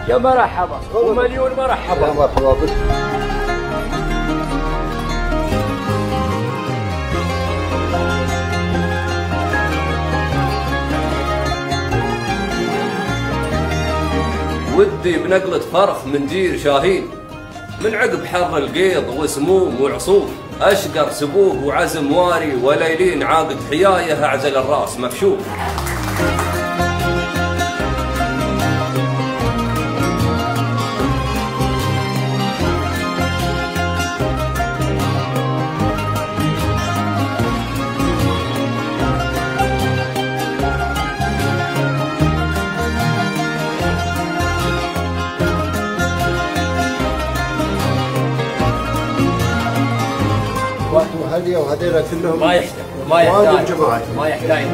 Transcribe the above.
يا مرحبا ومليون مرحبا. يا مرحبا بك. ودي بنقلة فرخ من جير شاهين، من عقب حر القيض وسموم وعصوف، أشقر سبوق وعزم واري، وليلين عاقد حيايه أعزل الراس مكشوف. وهديه وهذيلا كلهم ما يحتاج الجماعة ما يحتاج